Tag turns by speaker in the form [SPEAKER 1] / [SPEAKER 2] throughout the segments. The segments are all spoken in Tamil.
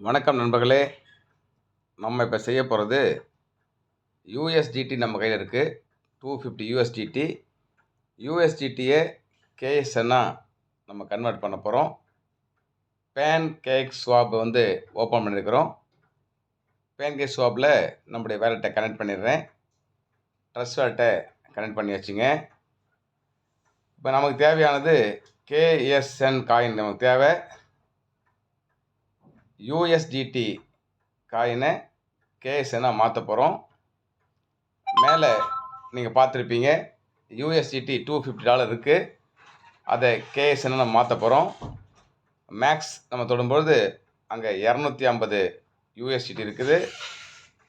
[SPEAKER 1] வணக்கம் நண்பர்களே. நம்ம இப்போ செய்ய போகிறது யூஎஸ்டிடி நம்ம கையில் இருக்குது. 250 யூஎஸ்டிடி. யூஎஸ்டிடியை கேஎஸ்என்னா நம்ம கன்வெர்ட் பண்ண போகிறோம். பேன் கேக் ஸ்வாப் ஓப்பன் பண்ணியிருக்கிறோம். பேன் கேக் ஸ்வாப்பில் நம்முடைய வேலெட்டை கனெக்ட் பண்ணிடுறேன். ட்ரஸ்ட் வேலெட்டை கனெக்ட் பண்ணி வச்சுங்க. இப்போ நமக்கு தேவையானது கேஎஸ்என் காயின் நமக்கு தேவை. யூஎஸ்டிடி காயினை கேஎஸ்என்னா மாற்ற போகிறோம். மேலே நீங்கள் பார்த்துருப்பீங்க, யூஎஸ்டிடி $250 இருக்குது. அதை கேஎஸ்என்னா நம்ம மாற்ற போகிறோம். மேக்ஸ் நம்ம தொடும்பொழுது அங்கே 250 யூஎஸ்டிடி இருக்குது.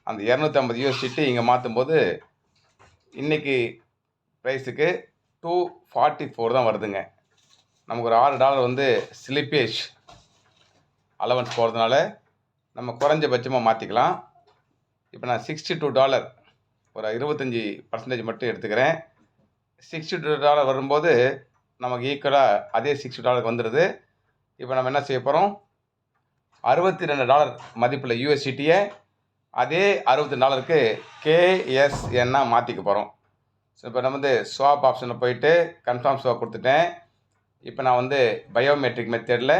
[SPEAKER 1] அந்த 250 யூஎஸ்டிடி இங்கே மாற்றும்போது இன்றைக்கி ப்ரைஸுக்கு 244 தான் வருதுங்க. நமக்கு ஒரு $6 ஸ்லிப்பேஜ் அலவன்ஸ் போகிறதுனால நம்ம குறைஞ்சபட்சமாக மாற்றிக்கலாம். இப்போ நான் $62 ஒரு 25% மட்டும் எடுத்துக்கிறேன். $62 வரும்போது நமக்கு ஈக்குவலாக அதே $60 வந்துடுது. இப்போ நம்ம என்ன செய்ய போகிறோம், $62 மதிப்பில் யூஎஸ்டிடியை அதே $62க்கு கேஎஸ்என்னா மாற்றிக்க போகிறோம். ஸோ இப்போ நம்ம ஸ்வாப் ஆப்ஷனில் போயிட்டு கன்ஃபார்ம் ஸ்வாப் கொடுத்துட்டேன். இப்போ நான் பயோமெட்ரிக் மெத்தடில்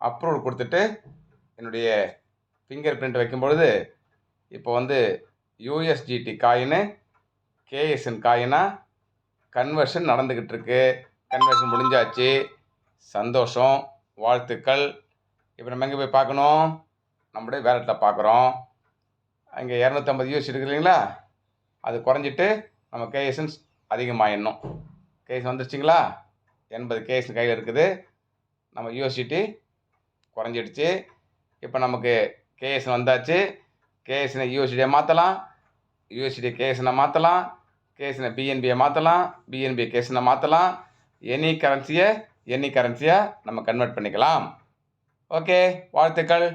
[SPEAKER 1] அப்ரூவல் கொடுத்துட்டு என்னுடைய ஃபிங்கர் பிரிண்ட் வைக்கும்பொழுது இப்போ யூஎஸ்டிடி காயினு கேஎஸ்என் காயினாக கன்வர்ஷன் நடந்துக்கிட்டு இருக்கு. கன்வர்ஷன் முடிஞ்சாச்சு. சந்தோஷம், வாழ்த்துக்கள். இப்போ நம்ம எங்கே போய் பார்க்கணும், நம்முடைய வேலெட்டில் பார்க்குறோம். அங்கே 250 யூஎஸ்டி இருக்கு இல்லைங்களா, அது குறைஞ்சிட்டு நம்ம கேஎஸ்என் அதிகமாகிடணும். கேஎஸ்என் வந்துருச்சிங்களா, 80 கேஎஸ்என் கையில் இருக்குது. நம்ம யூஎஸ்டிடி குறைஞ்சிடுச்சு. இப்போ நமக்கு கேஎஸ்என் வந்தாச்சு. கேஎஸ்எனை யூஎஸ்டியை மாற்றலாம், யூஎஸ்டியை கேஎஸ்எனை மாற்றலாம், கேஎஸ்எனை பிஎன்பியை மாற்றலாம், பிஎன்பியை கேஎஸ்எனை மாற்றலாம். எனி கரன்சியை நம்ம கன்வெர்ட் பண்ணிக்கலாம். ஓகே, வாழ்த்துக்கள்.